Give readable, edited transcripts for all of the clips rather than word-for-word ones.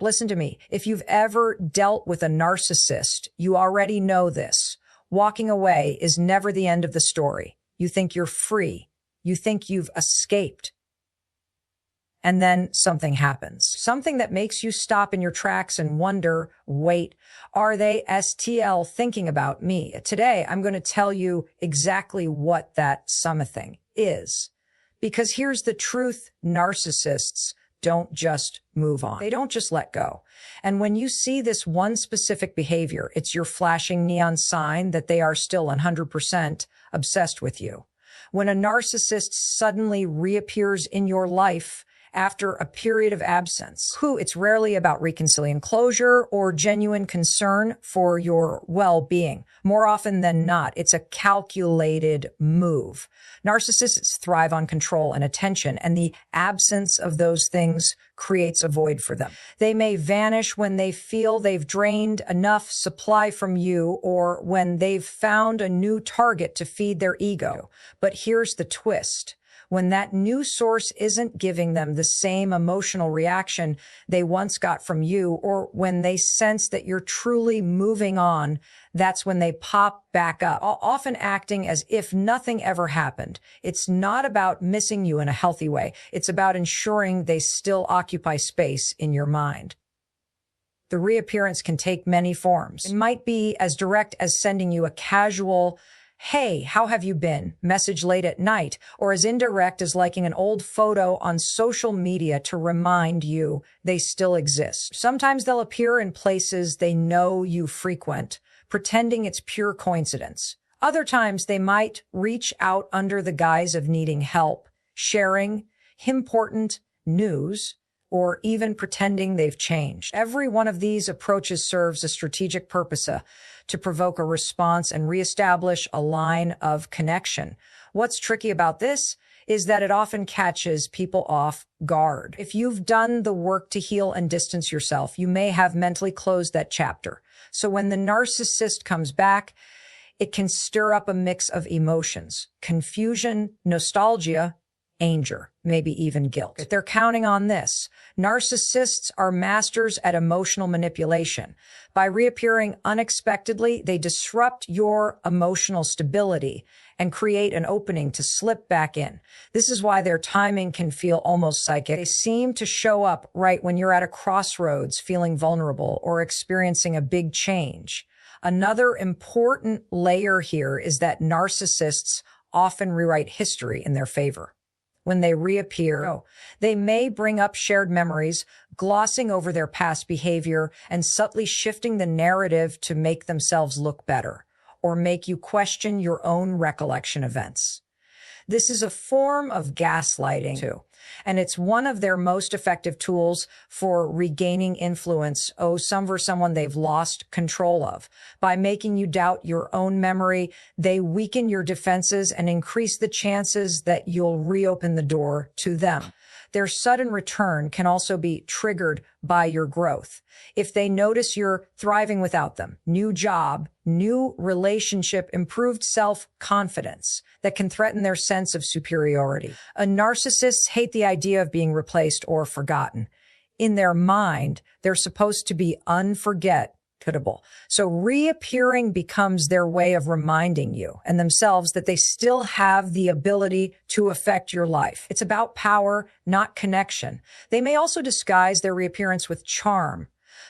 Listen to me. If you've ever dealt with a narcissist, you already know this. Walking away is never the end of the story. You think you're free. You think you've escaped. And then something happens. Something that makes you stop in your tracks and wonder, wait, are they STL thinking about me? Today, I'm going to tell you exactly what that something is. Because here's the truth, narcissists don't just move on. They don't just let go. And when you see this one specific behavior, it's your flashing neon sign that they are still 100% obsessed with you. When a narcissist suddenly reappears in your life after a period of absence, it's rarely about reconciliation, closure, or genuine concern for your well-being. More often than not, it's a calculated move. Narcissists thrive on control and attention, and the absence of those things creates a void for them. They may vanish when they feel they've drained enough supply from you or when they've found a new target to feed their ego. But here's the twist. When that new source isn't giving them the same emotional reaction they once got from you, or when they sense that you're truly moving on, that's when they pop back up, often acting as if nothing ever happened. It's not about missing you in a healthy way. It's about ensuring they still occupy space in your mind. The reappearance can take many forms. It might be as direct as sending you a casual, "Hey, how have you been?" message late at night, or as indirect as liking an old photo on social media to remind you they still exist. Sometimes they'll appear in places they know you frequent, pretending it's pure coincidence. Other times they might reach out under the guise of needing help, sharing important news, or even pretending they've changed. Every one of these approaches serves a strategic purpose to provoke a response and reestablish a line of connection. What's tricky about this is that it often catches people off guard. If you've done the work to heal and distance yourself, you may have mentally closed that chapter. So when the narcissist comes back, it can stir up a mix of emotions: confusion, nostalgia, anger, maybe even guilt. They're counting on this. Narcissists are masters at emotional manipulation. By reappearing unexpectedly, they disrupt your emotional stability and create an opening to slip back in. This is why their timing can feel almost psychic. They seem to show up right when you're at a crossroads, feeling vulnerable or experiencing a big change. Another important layer here is that narcissists often rewrite history in their favor. When they reappear, they may bring up shared memories, glossing over their past behavior and subtly shifting the narrative to make themselves look better or make you question your own recollection events. This is a form of gaslighting too, and it's one of their most effective tools for regaining influence over someone they've lost control of. By making you doubt your own memory, they weaken your defenses and increase the chances that you'll reopen the door to them. Their sudden return can also be triggered by your growth. If they notice you're thriving without them, new job, new relationship, improved self-confidence, that can threaten their sense of superiority. Narcissists hate the idea of being replaced or forgotten. In their mind, they're supposed to be unforgettable. So reappearing becomes their way of reminding you and themselves that they still have the ability to affect your life. It's about power, not connection. They may also disguise their reappearance with charm.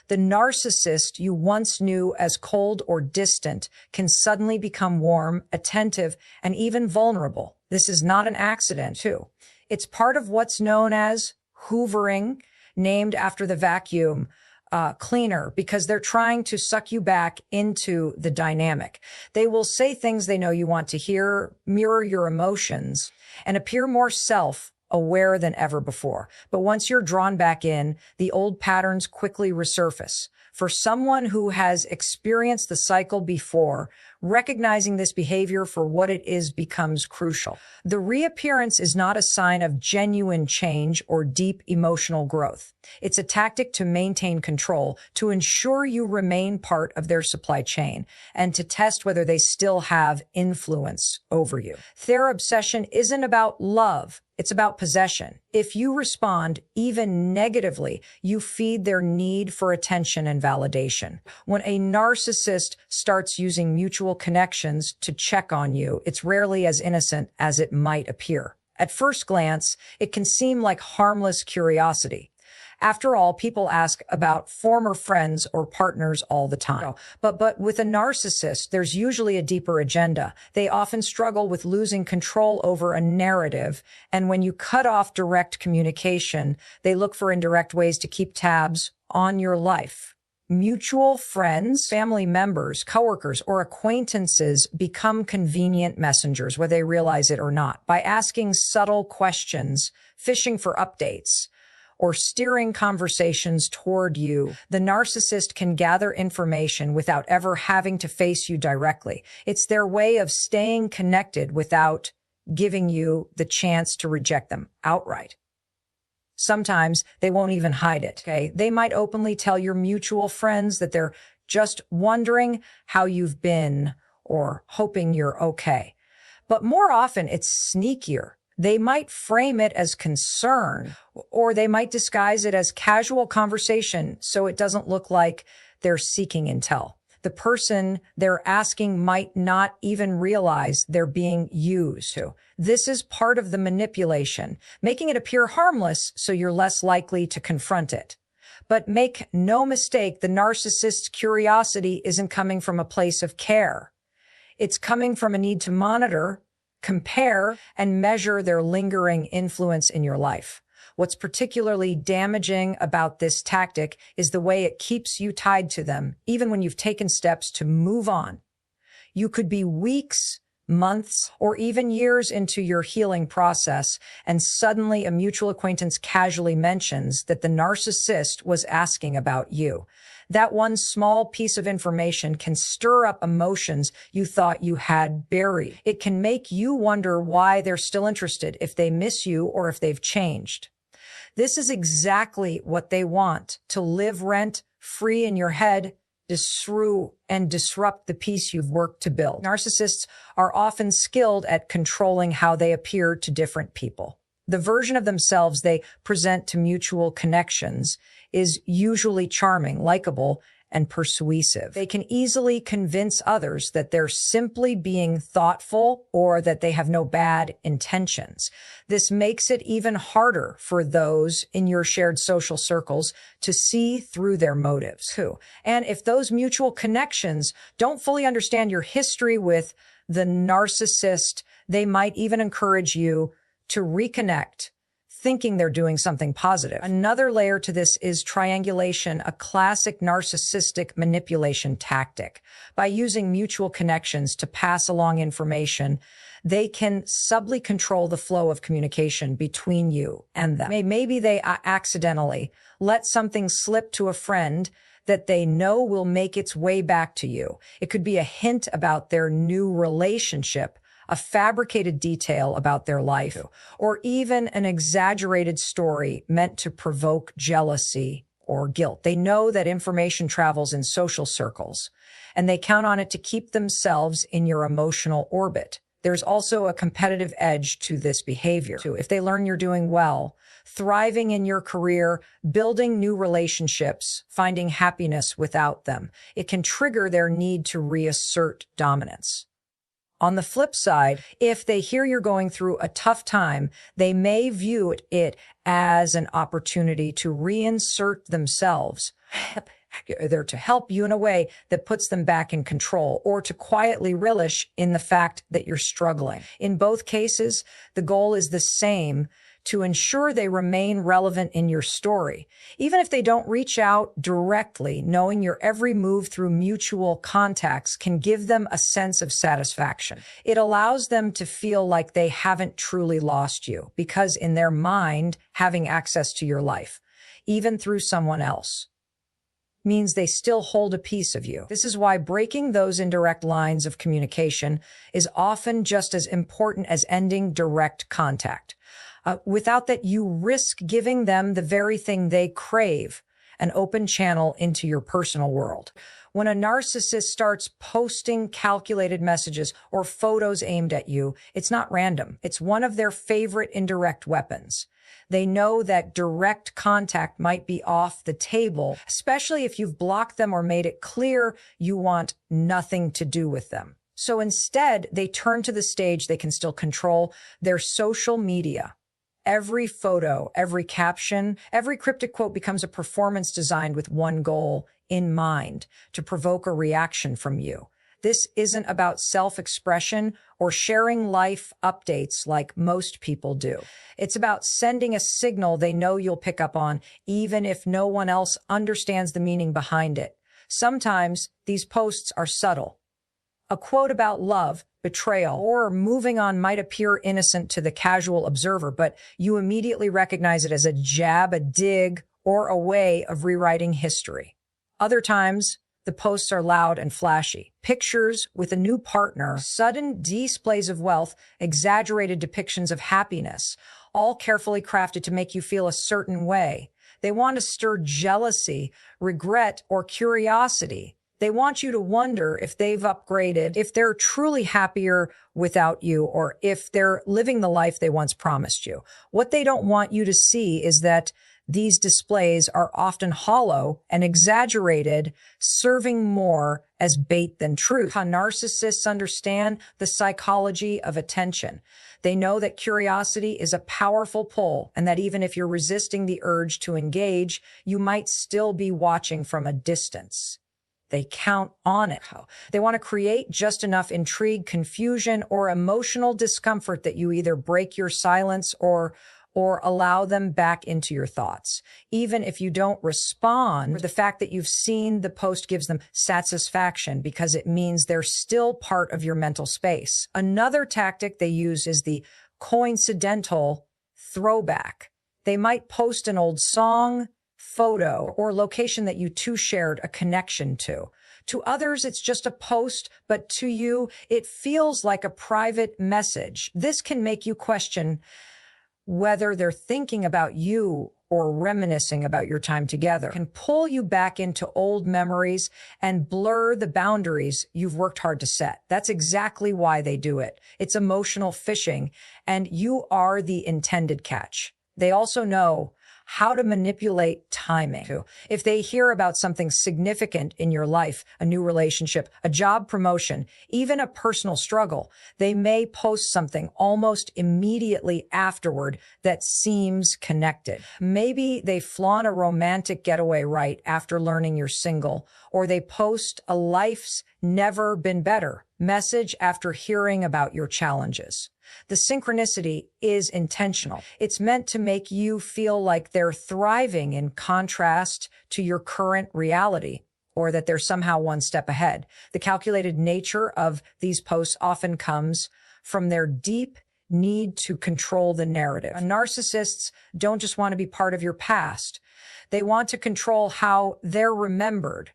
The narcissist you once knew as cold or distant can suddenly become warm, attentive, and even vulnerable. This is not an accident, too. It's part of what's known as hoovering, named after the vacuum cleaner, because they're trying to suck you back into the dynamic. They will say things they know you want to hear, mirror your emotions, and appear more self-aware than ever before. But once you're drawn back in, the old patterns quickly resurface. For someone who has experienced the cycle before, recognizing this behavior for what it is becomes crucial. The reappearance is not a sign of genuine change or deep emotional growth. It's a tactic to maintain control, to ensure you remain part of their supply chain, and to test whether they still have influence over you. Their obsession isn't about love. It's about possession. If you respond even negatively, you feed their need for attention and validation. When a narcissist starts using mutual connections to check on you, it's rarely as innocent as it might appear. At first glance, it can seem like harmless curiosity. After all, people ask about former friends or partners all the time. But with a narcissist, there's usually a deeper agenda. They often struggle with losing control over a narrative. And when you cut off direct communication, they look for indirect ways to keep tabs on your life. Mutual friends, family members, coworkers, or acquaintances become convenient messengers, whether they realize it or not, by asking subtle questions, fishing for updates, or steering conversations toward you. The narcissist can gather information without ever having to face you directly. It's their way of staying connected without giving you the chance to reject them outright. Sometimes they won't even hide it, okay? They might openly tell your mutual friends that they're just wondering how you've been or hoping you're okay. But more often, it's sneakier. They might frame it as concern, or they might disguise it as casual conversation so it doesn't look like they're seeking intel. The person they're asking might not even realize they're being used. This is part of the manipulation, making it appear harmless so you're less likely to confront it. But make no mistake, the narcissist's curiosity isn't coming from a place of care. It's coming from a need to monitor, compare, and measure their lingering influence in your life. What's particularly damaging about this tactic is the way it keeps you tied to them, even when you've taken steps to move on. You could be weeks, months, or even years into your healing process, and suddenly a mutual acquaintance casually mentions that the narcissist was asking about you. That one small piece of information can stir up emotions you thought you had buried. It can make you wonder why they're still interested, if they miss you or if they've changed. This is exactly what they want, to live rent-free in your head, disrupt the peace you've worked to build. Narcissists are often skilled at controlling how they appear to different people. The version of themselves they present to mutual connections is usually charming, likable, and persuasive. They can easily convince others that they're simply being thoughtful or that they have no bad intentions. This makes it even harder for those in your shared social circles to see through their motives. And if those mutual connections don't fully understand your history with the narcissist, they might even encourage you to reconnect, thinking they're doing something positive. Another layer to this is triangulation, a classic narcissistic manipulation tactic. By using mutual connections to pass along information, they can subtly control the flow of communication between you and them. Maybe they accidentally let something slip to a friend that they know will make its way back to you. It could be a hint about their new relationship, a fabricated detail about their life, or even an exaggerated story meant to provoke jealousy or guilt. They know that information travels in social circles, and they count on it to keep themselves in your emotional orbit. There's also a competitive edge to this behavior. If they learn you're doing well, thriving in your career, building new relationships, finding happiness without them, it can trigger their need to reassert dominance. On the flip side, if they hear you're going through a tough time, they may view it as an opportunity to reinsert themselves, either to help you in a way that puts them back in control or to quietly relish in the fact that you're struggling. In both cases, the goal is the same: to ensure they remain relevant in your story. Even if they don't reach out directly, knowing your every move through mutual contacts can give them a sense of satisfaction. It allows them to feel like they haven't truly lost you, because in their mind, having access to your life, even through someone else, means they still hold a piece of you. This is why breaking those indirect lines of communication is often just as important as ending direct contact. Without that, you risk giving them the very thing they crave, an open channel into your personal world. When a narcissist starts posting calculated messages or photos aimed at you, it's not random. It's one of their favorite indirect weapons. They know that direct contact might be off the table, especially if you've blocked them or made it clear you want nothing to do with them. So instead, they turn to the stage they can still control, their social media. Every photo, every caption, every cryptic quote becomes a performance designed with one goal in mind: to provoke a reaction from you. This isn't about self-expression or sharing life updates like most people do. It's about sending a signal they know you'll pick up on, even if no one else understands the meaning behind it. Sometimes these posts are subtle. A quote about love, betrayal, or moving on might appear innocent to the casual observer, but you immediately recognize it as a jab, a dig, or a way of rewriting history. Other times, the posts are loud and flashy. Pictures with a new partner, sudden displays of wealth, exaggerated depictions of happiness, all carefully crafted to make you feel a certain way. They want to stir jealousy, regret, or curiosity. They want you to wonder if they've upgraded, if they're truly happier without you, or if they're living the life they once promised you. What they don't want you to see is that these displays are often hollow and exaggerated, serving more as bait than truth. How narcissists understand the psychology of attention. They know that curiosity is a powerful pull, and that even if you're resisting the urge to engage, you might still be watching from a distance. They count on it. They want to create just enough intrigue, confusion, or emotional discomfort that you either break your silence or allow them back into your thoughts. Even if you don't respond, the fact that you've seen the post gives them satisfaction because it means they're still part of your mental space. Another tactic they use is the coincidental throwback. They might post an old song, photo, or location that you two shared a connection to. To others, it's just a post, but to you, it feels like a private message. This can make you question whether they're thinking about you or reminiscing about your time together. It can pull you back into old memories and blur the boundaries you've worked hard to set. That's exactly why they do it. It's emotional fishing, and you are the intended catch. They also know how to manipulate timing. If they hear about something significant in your life, a new relationship, a job promotion, even a personal struggle, they may post something almost immediately afterward that seems connected. Maybe they flaunt a romantic getaway right after learning you're single, or they post a life's never been better message after hearing about your challenges. The synchronicity is intentional. It's meant to make you feel like they're thriving in contrast to your current reality, or that they're somehow one step ahead. The calculated nature of these posts often comes from their deep need to control the narrative. Narcissists don't just want to be part of your past. They want to control how they're remembered.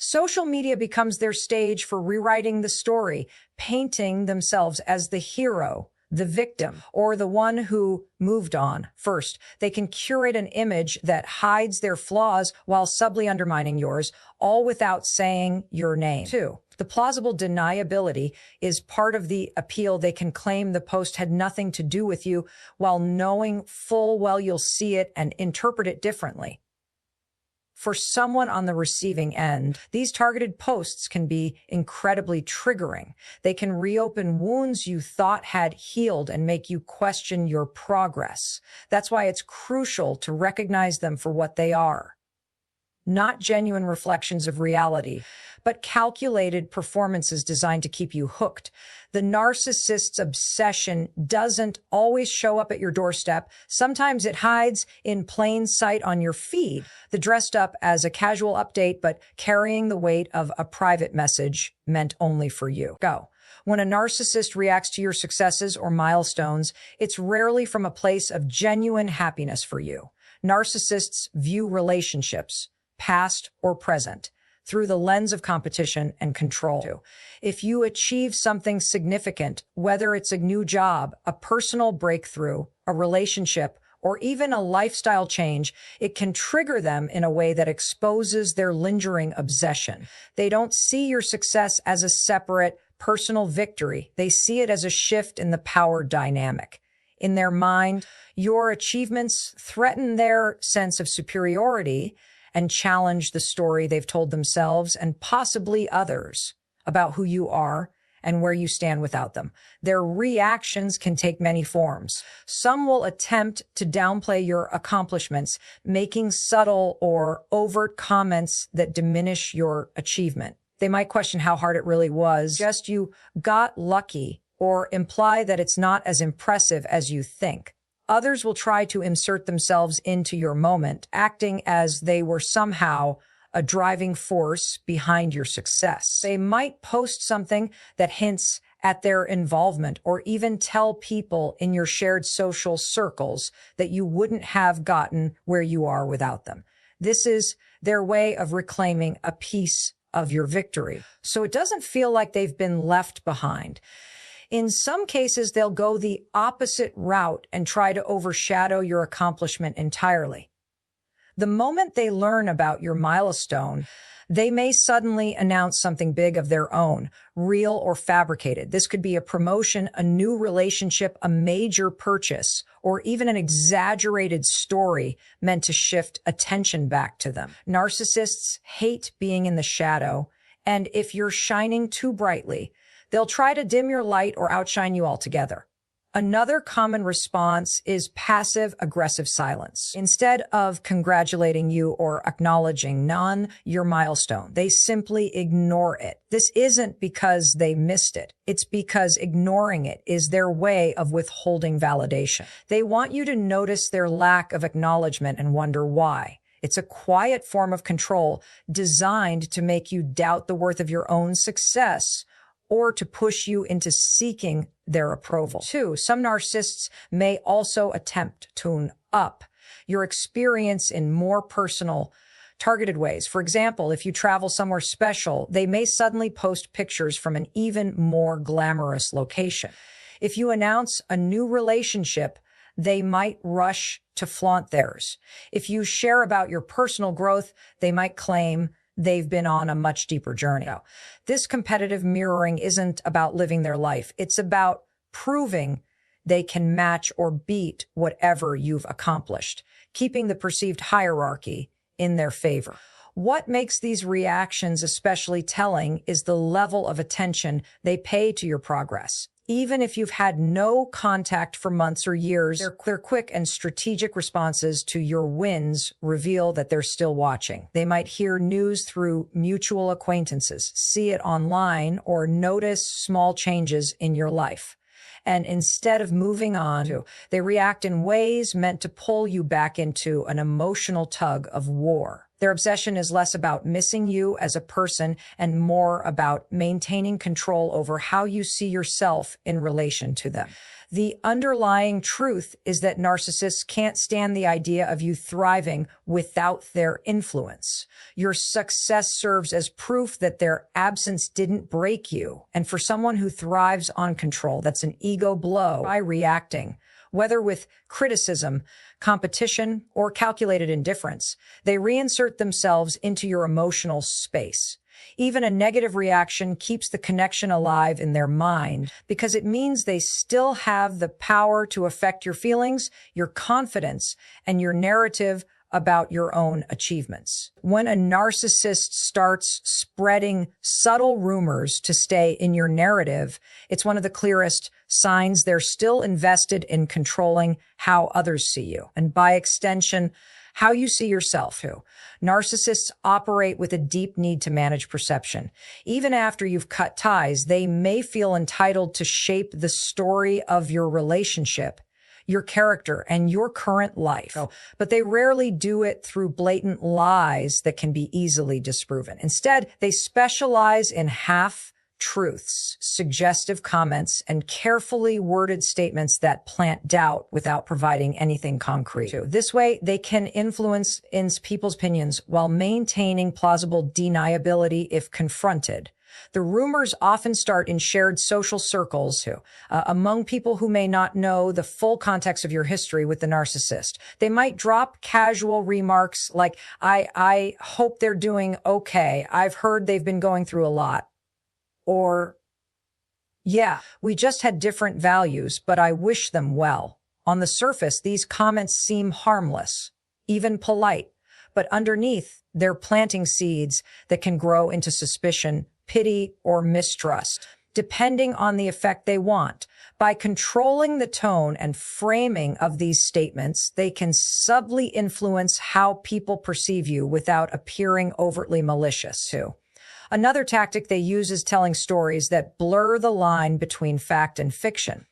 Social media becomes their stage for rewriting the story, painting themselves as the hero, the victim, or the one who moved on first. They can curate an image that hides their flaws while subtly undermining yours, all without saying your name, too. The plausible deniability is part of the appeal. They can claim the post had nothing to do with you while knowing full well you'll see it and interpret it differently. For someone on the receiving end, these targeted posts can be incredibly triggering. They can reopen wounds you thought had healed and make you question your progress. That's why it's crucial to recognize them for what they are. Not genuine reflections of reality, but calculated performances designed to keep you hooked. The narcissist's obsession doesn't always show up at your doorstep. Sometimes it hides in plain sight on your feed, dressed up as a casual update, but carrying the weight of a private message meant only for you. When a narcissist reacts to your successes or milestones, it's rarely from a place of genuine happiness for you. Narcissists view relationships, past or present, through the lens of competition and control. If you achieve something significant, whether it's a new job, a personal breakthrough, a relationship, or even a lifestyle change, it can trigger them in a way that exposes their lingering obsession. They don't see your success as a separate personal victory. They see it as a shift in the power dynamic. In their mind, your achievements threaten their sense of superiority and challenge the story they've told themselves and possibly others about who you are and where you stand without them. Their reactions can take many forms. Some will attempt to downplay your accomplishments, making subtle or overt comments that diminish your achievement. They might question how hard it really was, just you got lucky, or imply that it's not as impressive as you think. Others will try to insert themselves into your moment, acting as they were somehow a driving force behind your success. They might post something that hints at their involvement, or even tell people in your shared social circles that you wouldn't have gotten where you are without them. This is their way of reclaiming a piece of your victory, so it doesn't feel like they've been left behind. In some cases, they'll go the opposite route and try to overshadow your accomplishment entirely. The moment they learn about your milestone, they may suddenly announce something big of their own, real or fabricated. This could be a promotion, a new relationship, a major purchase, or even an exaggerated story meant to shift attention back to them. Narcissists hate being in the shadow, and if you're shining too brightly, they'll try to dim your light or outshine you altogether. Another common response is passive-aggressive silence. Instead of congratulating you or acknowledging your milestone, they simply ignore it. This isn't because they missed it. It's because ignoring it is their way of withholding validation. They want you to notice their lack of acknowledgement and wonder why. It's a quiet form of control designed to make you doubt the worth of your own success, or to push you into seeking their approval. 2, some narcissists may also attempt to tune up your experience in more personal, targeted ways. For example, if you travel somewhere special, they may suddenly post pictures from an even more glamorous location. If you announce a new relationship, they might rush to flaunt theirs. If you share about your personal growth, they might claim they've been on a much deeper journey. Now, this competitive mirroring isn't about living their life. It's about proving they can match or beat whatever you've accomplished, keeping the perceived hierarchy in their favor. What makes these reactions especially telling is the level of attention they pay to your progress. Even if you've had no contact for months or years, their quick and strategic responses to your wins reveal that they're still watching. They might hear news through mutual acquaintances, see it online, or notice small changes in your life. And instead of moving on, they react in ways meant to pull you back into an emotional tug of war. Their obsession is less about missing you as a person and more about maintaining control over how you see yourself in relation to them. The underlying truth is that narcissists can't stand the idea of you thriving without their influence. Your success serves as proof that their absence didn't break you. And for someone who thrives on control, that's an ego blow. By reacting, whether with criticism, competition, or calculated indifference, they reinsert themselves into your emotional space. Even a negative reaction keeps the connection alive in their mind because it means they still have the power to affect your feelings, your confidence, and your narrative about your own achievements. When a narcissist starts spreading subtle rumors to stay in your narrative, it's one of the clearest signs they're still invested in controlling how others see you, and by extension, how you see yourself. Narcissists operate with a deep need to manage perception. Even after you've cut ties, they may feel entitled to shape the story of your relationship, your character, and your current life. But they rarely do it through blatant lies that can be easily disproven. Instead, they specialize in half-truths, suggestive comments, and carefully worded statements that plant doubt without providing anything concrete. This way, they can influence people's opinions while maintaining plausible deniability if confronted. The rumors often start in shared social circles among people who may not know the full context of your history with the narcissist. They might drop casual remarks like, I hope they're doing okay. I've heard they've been going through a lot. Or, yeah, we just had different values, but I wish them well. On the surface, these comments seem harmless, even polite, but underneath, they're planting seeds that can grow into suspicion, pity, or mistrust, depending on the effect they want. By controlling the tone and framing of these statements, they can subtly influence how people perceive you without appearing overtly malicious, too. Another tactic they use is telling stories that blur the line between fact and fiction.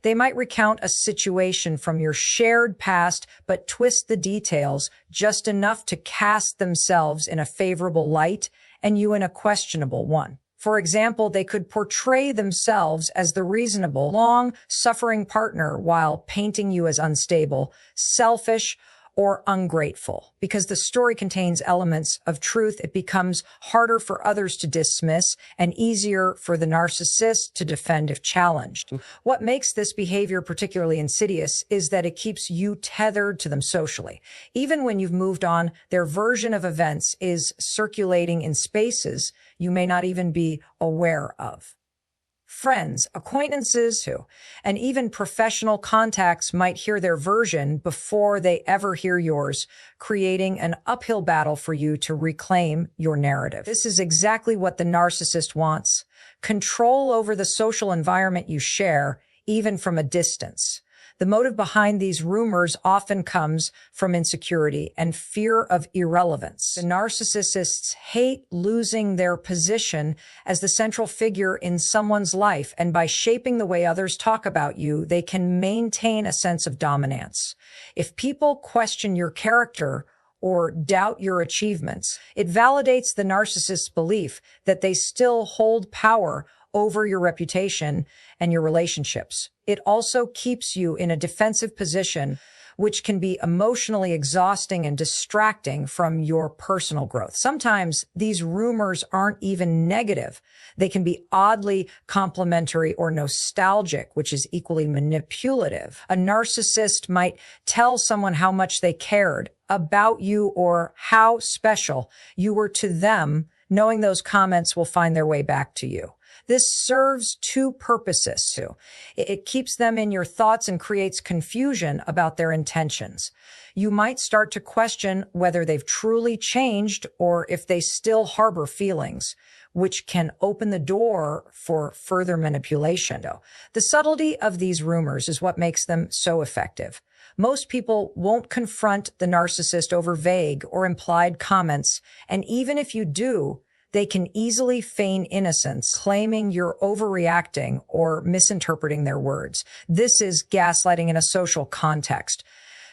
They might recount a situation from your shared past, but twist the details just enough to cast themselves in a favorable light and you in a questionable one. For example, they could portray themselves as the reasonable, long-suffering partner while painting you as unstable, selfish, or ungrateful. Because the story contains elements of truth, it becomes harder for others to dismiss and easier for the narcissist to defend if challenged. What makes this behavior particularly insidious is that it keeps you tethered to them socially. Even when you've moved on, their version of events is circulating in spaces you may not even be aware of. Friends, acquaintances, and even professional contacts might hear their version before they ever hear yours, creating an uphill battle for you to reclaim your narrative. This is exactly what the narcissist wants: control over the social environment you share, even from a distance. The motive behind these rumors often comes from insecurity and fear of irrelevance. The narcissists hate losing their position as the central figure in someone's life, and by shaping the way others talk about you, they can maintain a sense of dominance. If people question your character or doubt your achievements, it validates the narcissist's belief that they still hold power over your reputation and your relationships. It also keeps you in a defensive position, which can be emotionally exhausting and distracting from your personal growth. Sometimes these rumors aren't even negative. They can be oddly complimentary or nostalgic, which is equally manipulative. A narcissist might tell someone how much they cared about you or how special you were to them, knowing those comments will find their way back to you. This serves two purposes. It keeps them in your thoughts and creates confusion about their intentions. You might start to question whether they've truly changed or if they still harbor feelings, which can open the door for further manipulation. The subtlety of these rumors is what makes them so effective. Most people won't confront the narcissist over vague or implied comments, and even if you do, they can easily feign innocence, claiming you're overreacting or misinterpreting their words. This is gaslighting in a social context,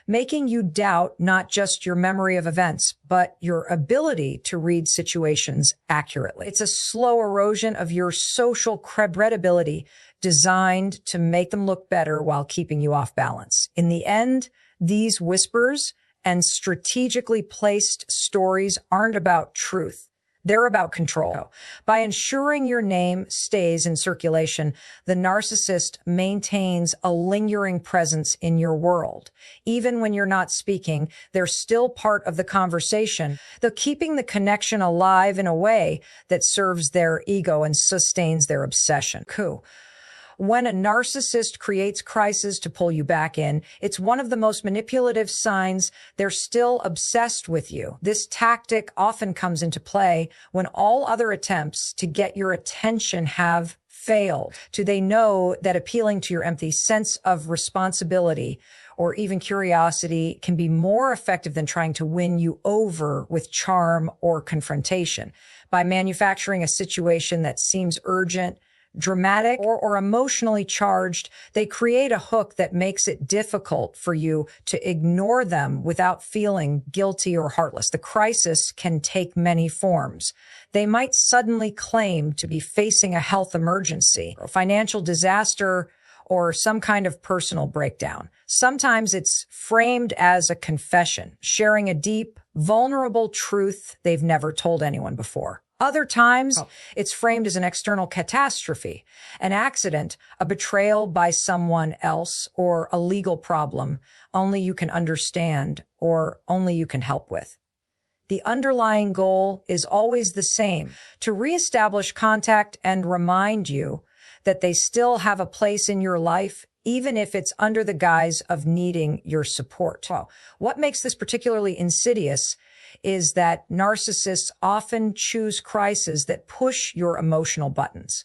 making you doubt not just your memory of events, but your ability to read situations accurately. It's a slow erosion of your social credibility designed to make them look better while keeping you off balance. In the end, these whispers and strategically placed stories aren't about truth. They're about control. By ensuring your name stays in circulation, the narcissist maintains a lingering presence in your world. Even when you're not speaking, they're still part of the conversation, though keeping the connection alive in a way that serves their ego and sustains their obsession. When a narcissist creates crisis to pull you back in, it's one of the most manipulative signs they're still obsessed with you. This tactic often comes into play when all other attempts to get your attention have failed. Do they know that appealing to your empty sense of responsibility or even curiosity can be more effective than trying to win you over with charm or confrontation? By manufacturing a situation that seems urgent, dramatic, or emotionally charged, they create a hook that makes it difficult for you to ignore them without feeling guilty or heartless. The crisis can take many forms. They might suddenly claim to be facing a health emergency, a financial disaster, or some kind of personal breakdown. Sometimes it's framed as a confession, sharing a deep, vulnerable truth they've never told anyone before. Other times, it's framed as an external catastrophe, an accident, a betrayal by someone else, or a legal problem only you can understand or only you can help with. The underlying goal is always the same: to reestablish contact and remind you that they still have a place in your life, even if it's under the guise of needing your support. Well, what makes this particularly insidious is that narcissists often choose crises that push your emotional buttons.